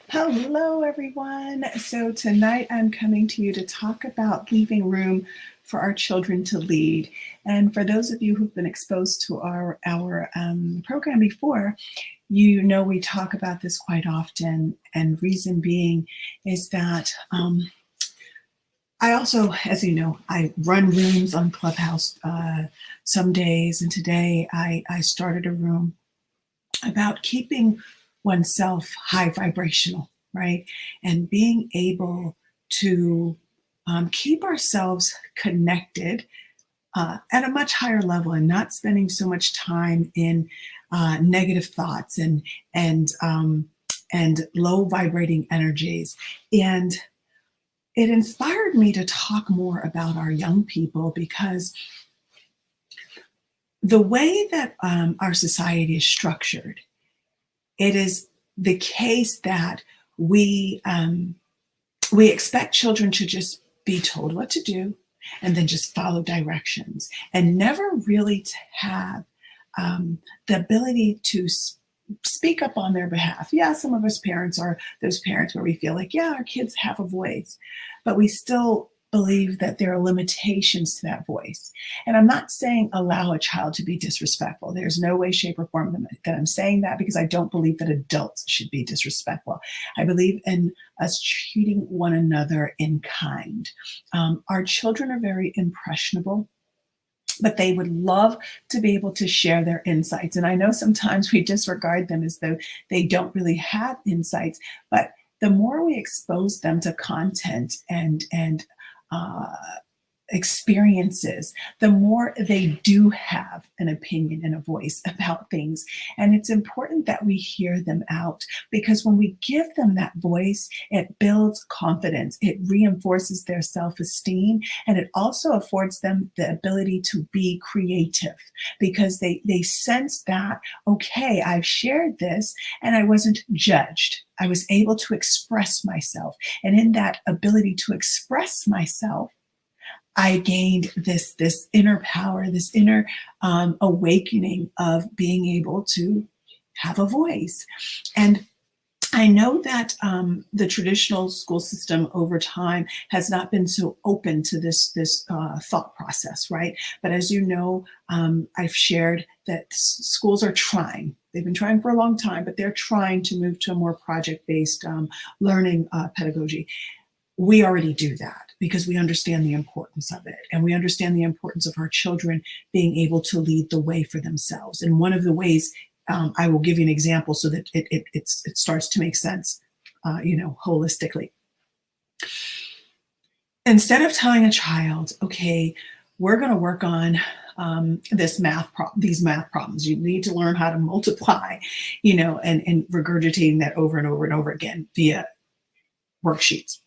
Hello, everyone. So tonight I'm coming to you to talk about leaving room for our children to lead. And for those of you who've been exposed to our program before, you know we talk about this quite often. And reason being is that I also, as you know, I run rooms on Clubhouse some days. And today I started a room about keeping oneself high vibrational, right? And being able to keep ourselves connected at a much higher level and not spending so much time in negative thoughts and low vibrating energies. And it inspired me to talk more about our young people because the way that our society is structured, it is the case that we expect children to just be told what to do and then just follow directions and never really to have the ability to speak up on their behalf. Yeah, some of us parents are those parents where we feel like, yeah, our kids have a voice, but we still believe that there are limitations to that voice. And I'm not saying allow a child to be disrespectful. There's no way, shape, or form that I'm saying that, because I don't believe that adults should be disrespectful. I believe in us treating one another in kind. Our children are very impressionable, but they would love to be able to share their insights. And I know sometimes we disregard them as though they don't really have insights, but the more we expose them to content and uh, experiences, the more they do have an opinion and a voice about things. And it's important that we hear them out, because when we give them that voice, it builds confidence, it reinforces their self-esteem, and it also affords them the ability to be creative, because they sense that, okay, I've shared this and I wasn't judged. I was able to express myself. And in that ability to express myself, I gained this inner power, this inner awakening of being able to have a voice. And I know that the traditional school system over time has not been so open to this thought process, right? But as you know, I've shared that schools are trying. They've been trying for a long time, but they're trying to move to a more project-based learning pedagogy. We already do that because we understand the importance of it, and we understand the importance of our children being able to lead the way for themselves. And one of the ways, I will give you an example so that it starts to make sense, holistically. Instead of telling a child, okay, we're going to work on these math problems. You need to learn how to multiply, and regurgitating that over and over and over again via worksheets.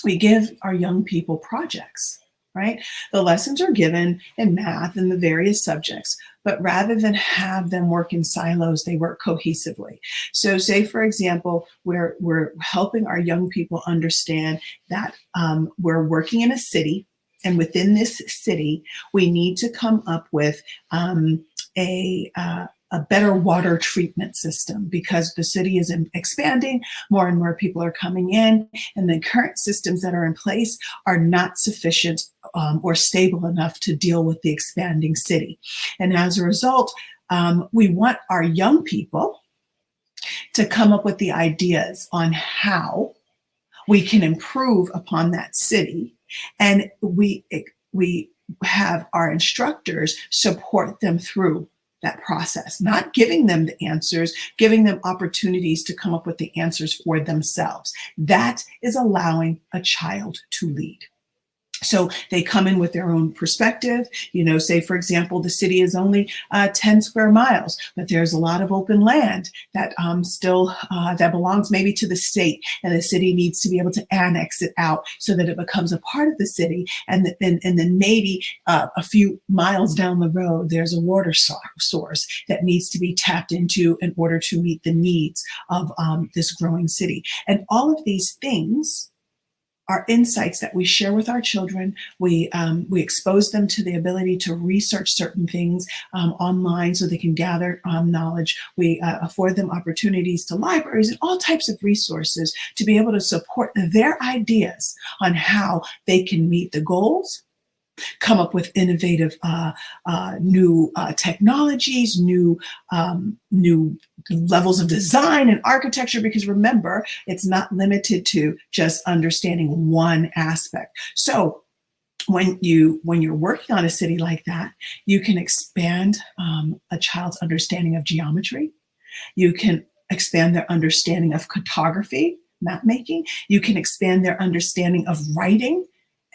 We give our young people projects, right? The lessons are given in math and the various subjects, but rather than have them work in silos, they work cohesively. So say, for example, we're helping our young people understand that we're working in a city, and within this city, we need to come up with a better water treatment system, because the city is expanding, more and more people are coming in, and the current systems that are in place are not sufficient or stable enough to deal with the expanding city. And as a result, we want our young people to come up with the ideas on how we can improve upon that city, and we have our instructors support them through that process, not giving them the answers, giving them opportunities to come up with the answers for themselves. That is allowing a child to lead. So they come in with their own perspective. Say, for example, the city is only 10 square miles, but there's a lot of open land that still that belongs maybe to the state, and the city needs to be able to annex it out so that it becomes a part of the city. And then maybe a few miles down the road, there's a water source that needs to be tapped into in order to meet the needs of this growing city. And all of these things our insights that we share with our children. We expose them to the ability to research certain things online so they can gather knowledge. We afford them opportunities to libraries and all types of resources to be able to support their ideas on how they can meet the goals, come up with innovative new technologies, new levels of design and architecture, because remember, it's not limited to just understanding one aspect. So when you're working on a city like that, you can expand a child's understanding of geometry. You can expand their understanding of cartography, map making. You can expand their understanding of writing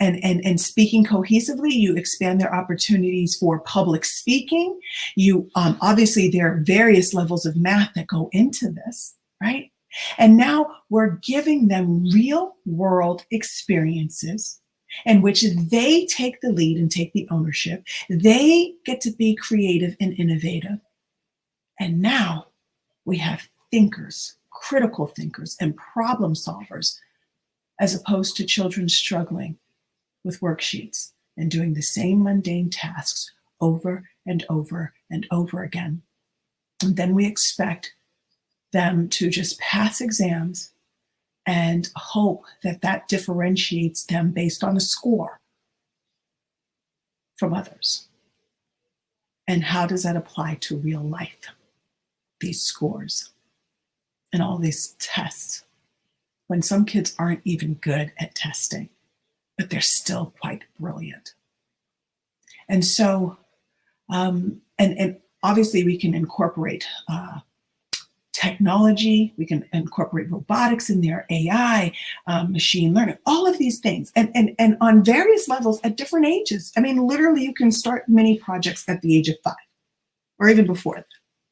and speaking cohesively. You expand their opportunities for public speaking. You obviously, there are various levels of math that go into this, right? And now we're giving them real world experiences in which they take the lead and take the ownership. They get to be creative and innovative. And now we have thinkers, critical thinkers, and problem solvers, as opposed to children struggling with worksheets and doing the same mundane tasks over and over and over again. And then we expect them to just pass exams and hope that that differentiates them based on a score from others. And how does that apply to real life? These scores and all these tests, when some kids aren't even good at testing, but they're still quite brilliant. And so, and obviously we can incorporate technology, we can incorporate robotics in there, AI, machine learning, all of these things, and on various levels at different ages. I mean, literally you can start mini projects at the age of 5 or even before that,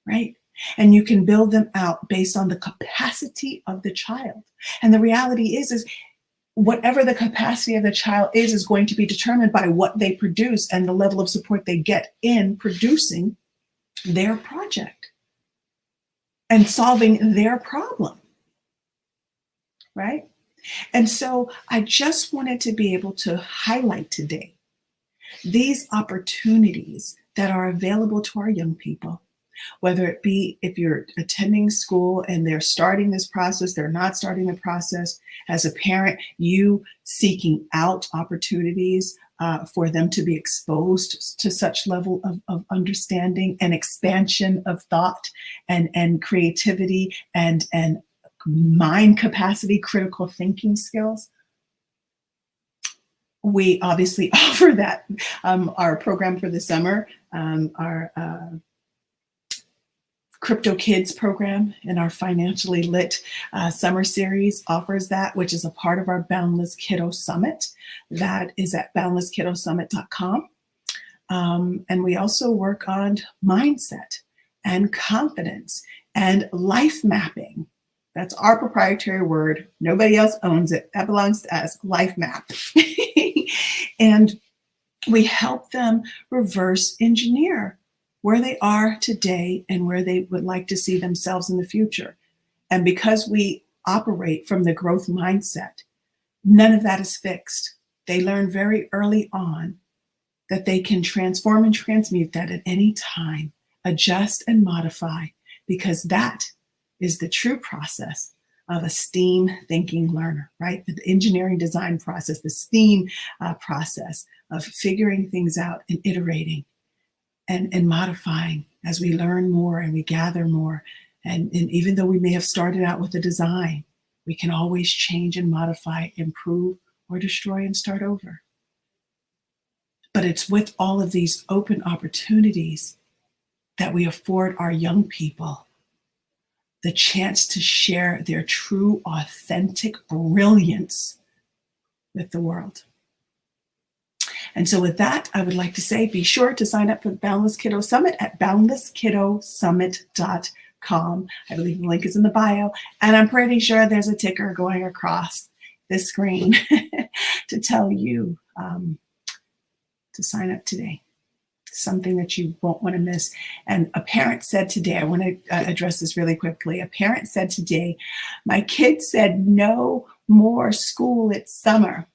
right? And you can build them out based on the capacity of the child. And the reality is whatever the capacity of the child is going to be determined by what they produce and the level of support they get in producing their project and solving their problem, right? And so I just wanted to be able to highlight today these opportunities that are available to our young people, whether it be if you're attending school and they're starting this process, they're not starting the process. As a parent, you seeking out opportunities for them to be exposed to such level of understanding and expansion of thought and creativity and mind capacity, critical thinking skills. We obviously offer that. Our program for the summer, our Crypto Kids program in our Financially Lit summer series offers that, which is a part of our Boundless Kiddo Summit. That is at boundlesskiddosummit.com. And we also work on mindset and confidence and life mapping. That's our proprietary word. Nobody else owns it. That belongs to us, life map. And we help them reverse engineer where they are today and where they would like to see themselves in the future. And because we operate from the growth mindset, none of that is fixed. They learn very early on that they can transform and transmute that at any time, adjust and modify, because that is the true process of a STEAM thinking learner, right? The engineering design process, the STEAM process of figuring things out and iterating and modifying as we learn more and we gather more. And even though we may have started out with a design, we can always change and modify, improve, or destroy and start over. But it's with all of these open opportunities that we afford our young people the chance to share their true, authentic brilliance with the world. And so with that, I would like to say, be sure to sign up for the Boundless Kiddo Summit at boundlesskiddosummit.com. I believe the link is in the bio, and I'm pretty sure there's a ticker going across this screen to tell you to sign up today. Something that you won't want to miss. And a parent said today, I want to address this really quickly. A parent said today, my kid said no more school. It's summer.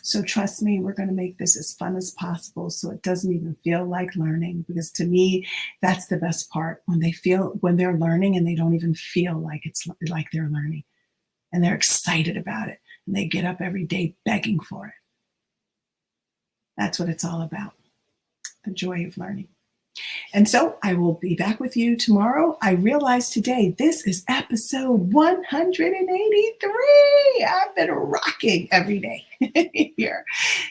So trust me, we're going to make this as fun as possible so it doesn't even feel like learning, because to me, that's the best part, when they're learning and they don't even feel like it's like they're learning, and they're excited about it and they get up every day begging for it. That's what it's all about, the joy of learning. And so I will be back with you tomorrow. I realized today this is episode 183. I've been rocking every day here,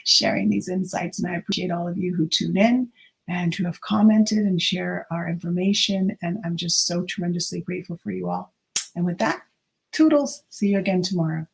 sharing these insights. And I appreciate all of you who tune in and who have commented and share our information. And I'm just so tremendously grateful for you all. And with that, toodles. See you again tomorrow.